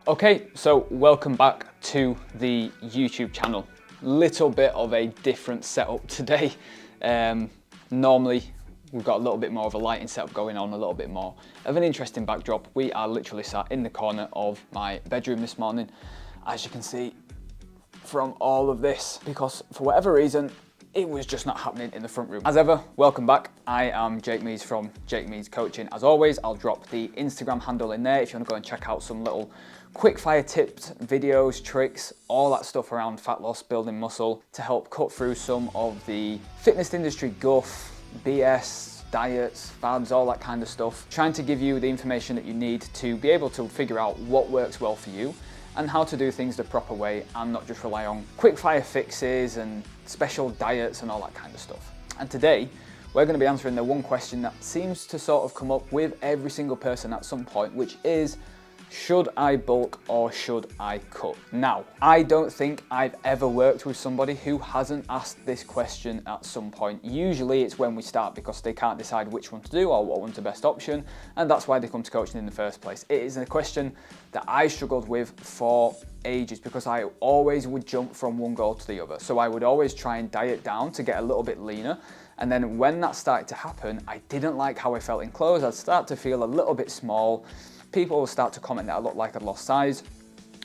Okay, so welcome back to the YouTube channel. Little bit of a different setup today. Normally we've got a little bit more of a lighting setup going on, a little bit more of an interesting backdrop. We are literally sat in the corner of my bedroom this morning, as you can see from all of this, because for whatever reason, it was just not happening in the front room. As ever, welcome back. I am Jake Mees from Jake Mees Coaching. As always, I'll drop the Instagram handle in there if you want to go and check out some little quick fire tips, videos, tricks, all that stuff around fat loss, building muscle to help cut through some of the fitness industry guff, BS, diets, fads, all that kind of stuff. Trying to give you the information that you need to be able to figure out what works well for you and how to do things the proper way and not just rely on quick fire fixes and special diets and all that kind of stuff. And today, we're going to be answering the one question that seems to sort of come up with every single person at some point, which is, should I bulk or should I cut? Now, I don't think I've ever worked with somebody who hasn't asked this question at some point. Usually it's when we start because they can't decide which one to do or what one's the best option, and that's why they come to coaching in the first place. It is a question that I struggled with for ages because I always would jump from one goal to the other. So I would always try and diet down to get a little bit leaner. And then when that started to happen, I didn't like how I felt in clothes. I'd start to feel a little bit small. People would start to comment that I looked like I'd lost size.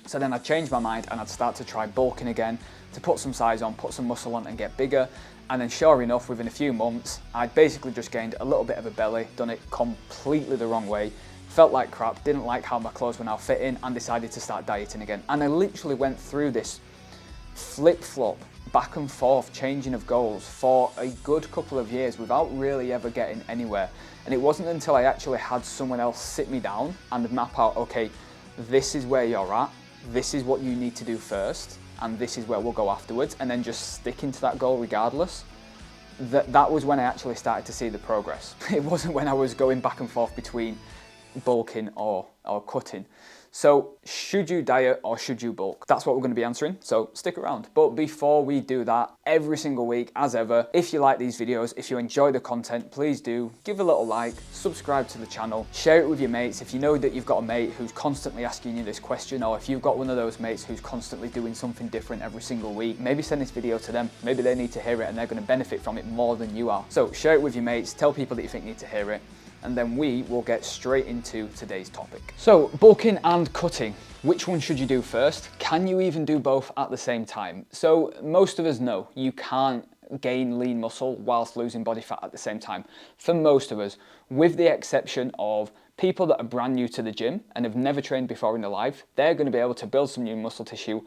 So then I'd change my mind and I'd start to try bulking again to put some size on, put some muscle on and get bigger. And then sure enough, within a few months, I'd basically just gained a little bit of a belly, done it completely the wrong way, felt like crap, didn't like how my clothes were now fitting and decided to start dieting again. And I literally went through this flip-flop, back and forth, changing of goals for a good couple of years without really ever getting anywhere. And it wasn't until I actually had someone else sit me down and map out, okay, this is where you're at, this is what you need to do first, and this is where we'll go afterwards, and then just sticking to that goal regardless. That was when I actually started to see the progress. It wasn't when I was going back and forth between bulking or cutting. So should you diet or should you bulk? That's what we're going to be answering, so stick around. But before we do that, every single week, as ever, if you like these videos, if you enjoy the content, please do give a little like, subscribe to the channel, share it with your mates. If you know that you've got a mate who's constantly asking you this question, or if you've got one of those mates who's constantly doing something different every single week, maybe send this video to them. Maybe they need to hear it and they're going to benefit from it more than you are. So share it with your mates, tell people that you think need to hear it, and then we will get straight into today's topic. So bulking and cutting, which one should you do first? Can you even do both at the same time? So most of us know you can't gain lean muscle whilst losing body fat at the same time. For most of us, with the exception of people that are brand new to the gym and have never trained before in their life, they're going to be able to build some new muscle tissue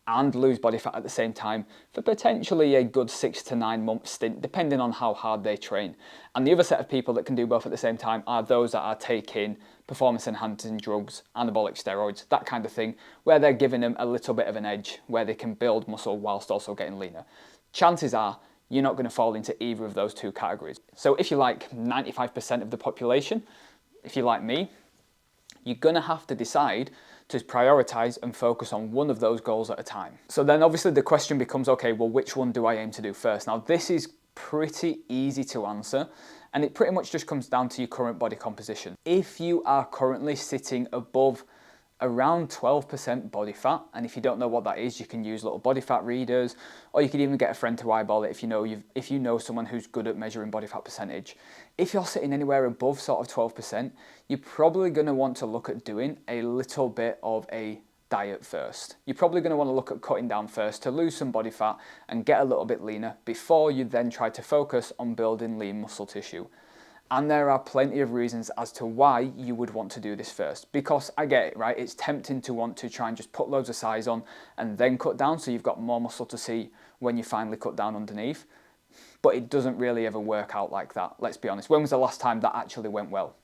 and lose body fat at the same time for potentially a good 6 to 9 month stint, depending on how hard they train. And the other set of people that can do both at the same time are those that are taking performance enhancing drugs, anabolic steroids, that kind of thing, where they're giving them a little bit of an edge, where they can build muscle whilst also getting leaner. Chances are you're not going to fall into either of those two categories. So if you're like 95% of the population, if you're like me, you're going to have to decide to prioritize and focus on one of those goals at a time. So then obviously the question becomes, okay, well, which one do I aim to do first? Now, this is pretty easy to answer, and it pretty much just comes down to your current body composition. If you are currently sitting above around 12% body fat, and if you don't know what that is, you can use little body fat readers, or you could even get a friend to eyeball it if you know someone who's good at measuring body fat percentage. If you're sitting anywhere above sort of 12%, you're probably going to want to look at doing a little bit of a diet first. You're probably going to want to look at cutting down first to lose some body fat and get a little bit leaner before you then try to focus on building lean muscle tissue. And there are plenty of reasons as to why you would want to do this first. Because I get it, right? It's tempting to want to try and just put loads of size on and then cut down so you've got more muscle to see when you finally cut down underneath. But it doesn't really ever work out like that, let's be honest. When was the last time that actually went well?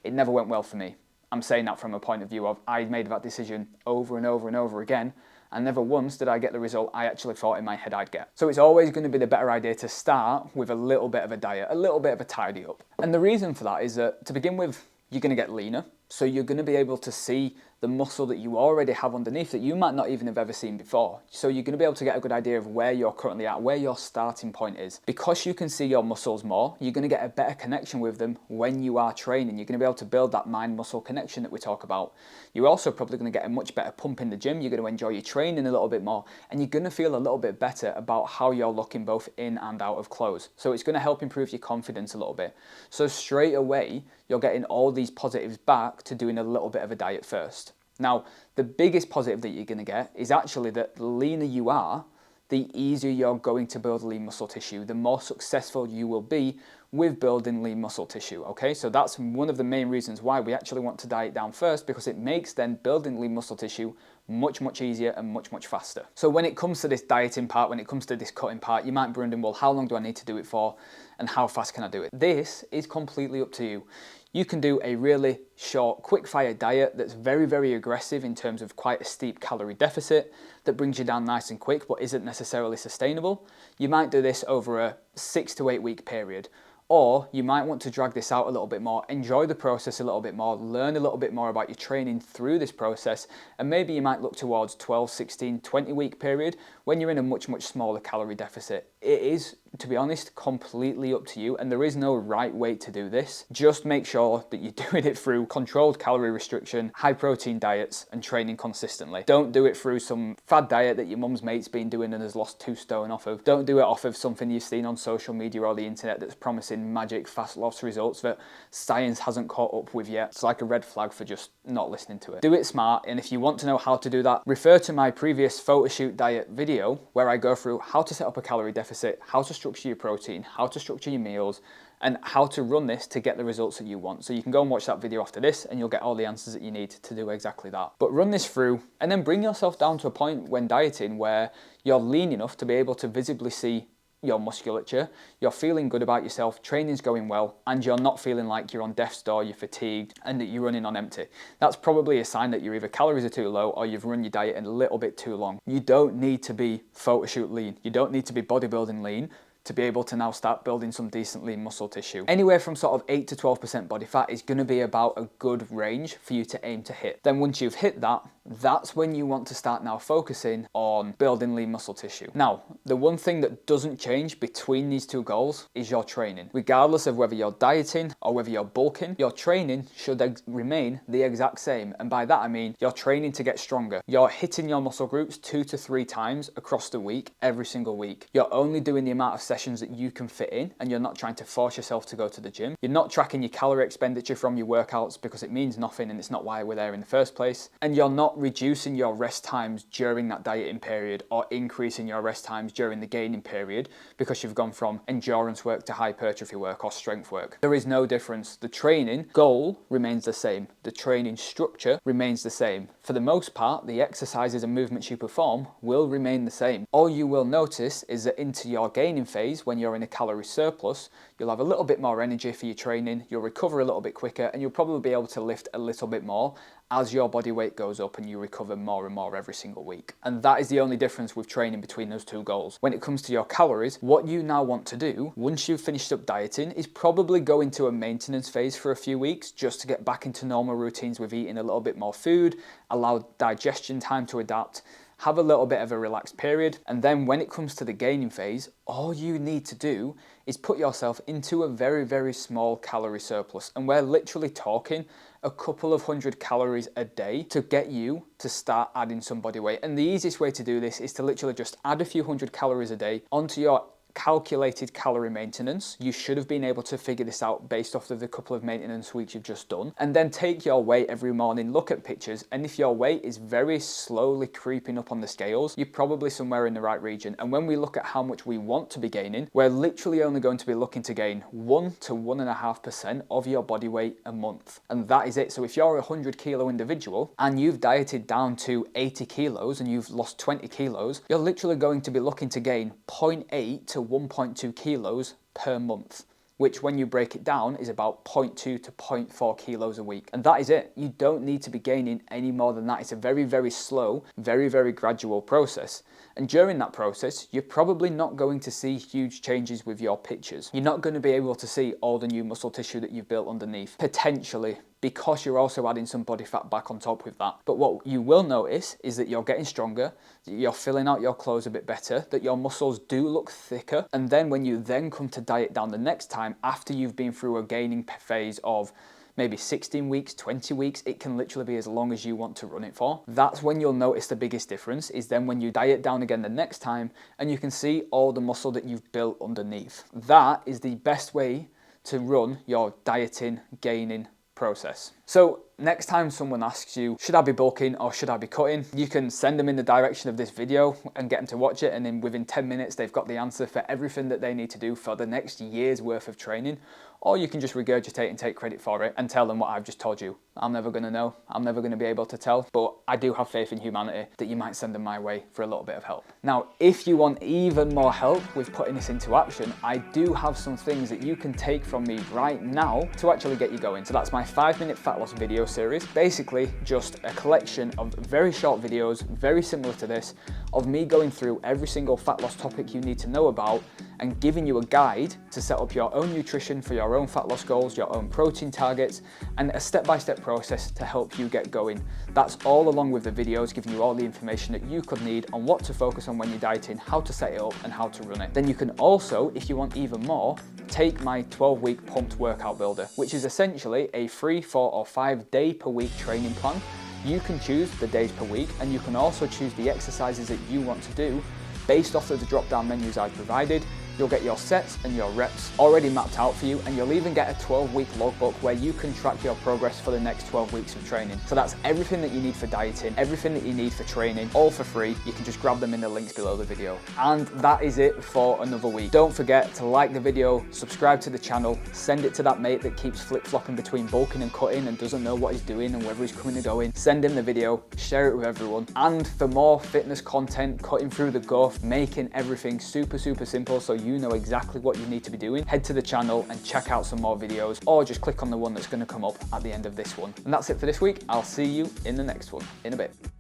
It never went well for me. I'm saying that from a point of view of I made that decision over and over and over again, and never once did I get the result I actually thought in my head I'd get. So it's always going to be the better idea to start with a little bit of a diet, a little bit of a tidy up. And the reason for that is that to begin with, you're going to get leaner. So you're going to be able to see the muscle that you already have underneath that you might not even have ever seen before. So you're going to be able to get a good idea of where you're currently at, where your starting point is. Because you can see your muscles more, you're going to get a better connection with them when you are training. You're going to be able to build that mind-muscle connection that we talk about. You're also probably going to get a much better pump in the gym. You're going to enjoy your training a little bit more, and you're going to feel a little bit better about how you're looking both in and out of clothes. So it's going to help improve your confidence a little bit. So straight away, you're getting all these positives back to doing a little bit of a diet first. Now, the biggest positive that you're going to get is actually that the leaner you are, the easier you're going to build lean muscle tissue, the more successful you will be with building lean muscle tissue, okay? So that's one of the main reasons why we actually want to diet down first, because it makes then building lean muscle tissue much easier and much faster. So when it comes to this dieting part, when it comes to this cutting part, you might be wondering, well, how long do I need to do it for and how fast can I do it? This is completely up to you. You can do a really short, quick-fire diet that's very aggressive in terms of quite a steep calorie deficit that brings you down nice and quick but isn't necessarily sustainable. You might do this over a 6 to 8 week period. Or you might want to drag this out a little bit more, enjoy the process a little bit more, learn a little bit more about your training through this process, and maybe you might look towards 12, 16, 20 week period when you're in a much smaller calorie deficit. It is, to be honest, completely up to you, and there is no right way to do this. Just make sure that you're doing it through controlled calorie restriction, high protein diets, and training consistently. Don't do it through some fad diet that your mum's mate's been doing and has lost 2 stone off of. Don't do it off of something you've seen on social media or the internet that's promising magic fast loss results that science hasn't caught up with yet. It's like a red flag for just not listening to it. Do it smart, and if you want to know how to do that, refer to my previous photoshoot diet video where I go through how to set up a calorie deficit, how to structure your protein, how to structure your meals, and how to run this to get the results that you want. So you can go and watch that video after this and you'll get all the answers that you need to do exactly that. But run this through and then bring yourself down to a point when dieting where you're lean enough to be able to visibly see your musculature, you're feeling good about yourself, training's going well, and you're not feeling like you're on death's door, you're fatigued, and that you're running on empty. That's probably a sign that your either calories are too low or you've run your diet a little bit too long. You don't need to be photoshoot lean. You don't need to be bodybuilding lean to be able to now start building some decent lean muscle tissue. Anywhere from sort of 8 to 12% body fat is going to be about a good range for you to aim to hit. Then once you've hit that, that's when you want to start now focusing on building lean muscle tissue. Now, the one thing that doesn't change between these two goals is your training. Regardless of whether you're dieting or whether you're bulking, your training should remain the exact same. And by that I mean you're training to get stronger. You're hitting your muscle groups 2 to 3 times across the week, every single week. You're only doing the amount of sessions that you can fit in, and you're not trying to force yourself to go to the gym. You're not tracking your calorie expenditure from your workouts because it means nothing and it's not why we're there in the first place. And you're not reducing your rest times during that dieting period or increasing your rest times during the gaining period because you've gone from endurance work to hypertrophy work or strength work. There is no difference. The training goal remains the same. The training structure remains the same. For the most part, the exercises and movements you perform will remain the same. All you will notice is that into your gaining phase, when you're in a calorie surplus, you'll have a little bit more energy for your training, you'll recover a little bit quicker, and you'll probably be able to lift a little bit more as your body weight goes up and you recover more and more every single week. And that is the only difference with training between those two goals. When it comes to your calories, what you now want to do once you've finished up dieting is probably go into a maintenance phase for a few weeks just to get back into normal routines with eating a little bit more food, allow digestion time to adapt, have a little bit of a relaxed period, and then when it comes to the gaining phase, all you need to do is put yourself into a very small calorie surplus. And we're literally talking a couple of 100 calories a day to get you to start adding some body weight. And the easiest way to do this is to literally just add a few 100 calories a day onto your calculated calorie maintenance. You should have been able to figure this out based off of the couple of maintenance weeks you've just done, and then take your weight every morning, look at pictures, and if your weight is very slowly creeping up on the scales, you're probably somewhere in the right region. And when we look at how much we want to be gaining, we're literally only going to be looking to gain 1 to 1.5% of your body weight a month, and that is it. So if you're a 100 kilo individual and you've dieted down to 80 kilos and you've lost 20 kilos, you're literally going to be looking to gain 0.8 to 1.2 kilos per month, which when you break it down is about 0.2 to 0.4 kilos a week. And that is it. You don't need to be gaining any more than that. It's a very slow, very gradual process. And during that process, you're probably not going to see huge changes with your pictures. You're not going to be able to see all the new muscle tissue that you've built underneath. Potentially, because you're also adding some body fat back on top with that. But what you will notice is that you're getting stronger, that you're filling out your clothes a bit better, that your muscles do look thicker. And then when you then come to diet down the next time, after you've been through a gaining phase of maybe 16 weeks, 20 weeks, it can literally be as long as you want to run it for. That's when you'll notice the biggest difference, is then when you diet down again the next time and you can see all the muscle that you've built underneath. That is the best way to run your dieting, gaining process. So next time someone asks you, should I be bulking or should I be cutting? You can send them in the direction of this video and get them to watch it, and then within 10 minutes they've got the answer for everything that they need to do for the next year's worth of training. Or you can just regurgitate and take credit for it and tell them what I've just told you. I'm never going to know. I'm never going to be able to tell, but I do have faith in humanity that you might send them my way for a little bit of help. Now, if you want even more help with putting this into action, I do have some things that you can take from me right now to actually get you going. So that's my 5-minute fat loss video series. Basically just a collection of very short videos, very similar to this, of me going through every single fat loss topic you need to know about and giving you a guide to set up your own nutrition for your own fat loss goals, your own protein targets, and a step-by-step process to help you get going. That's all along with the videos, giving you all the information that you could need on what to focus on when you're dieting, how to set it up, and how to run it. Then you can also, if you want even more, take my 12-week pumped workout builder, which is essentially a 3, 4, or 5 day per week training plan. You can choose the days per week, and you can also choose the exercises that you want to do based off of the drop-down menus I've provided. You'll get your sets and your reps already mapped out for you, and you'll even get a 12-week logbook where you can track your progress for the next 12 weeks of training. So that's everything that you need for dieting, everything that you need for training, all for free. You can just grab them in the links below the video. And that is it for another week. Don't forget to like the video, subscribe to the channel, send it to that mate that keeps flip-flopping between bulking and cutting and doesn't know what he's doing and whether he's coming or going. Send him the video, share it with everyone. And for more fitness content, cutting through the guff, making everything super, super simple so you know exactly what you need to be doing, head to the channel and check out some more videos, or just click on the one that's going to come up at the end of this one. And that's it for this week. I'll see you in the next one in a bit.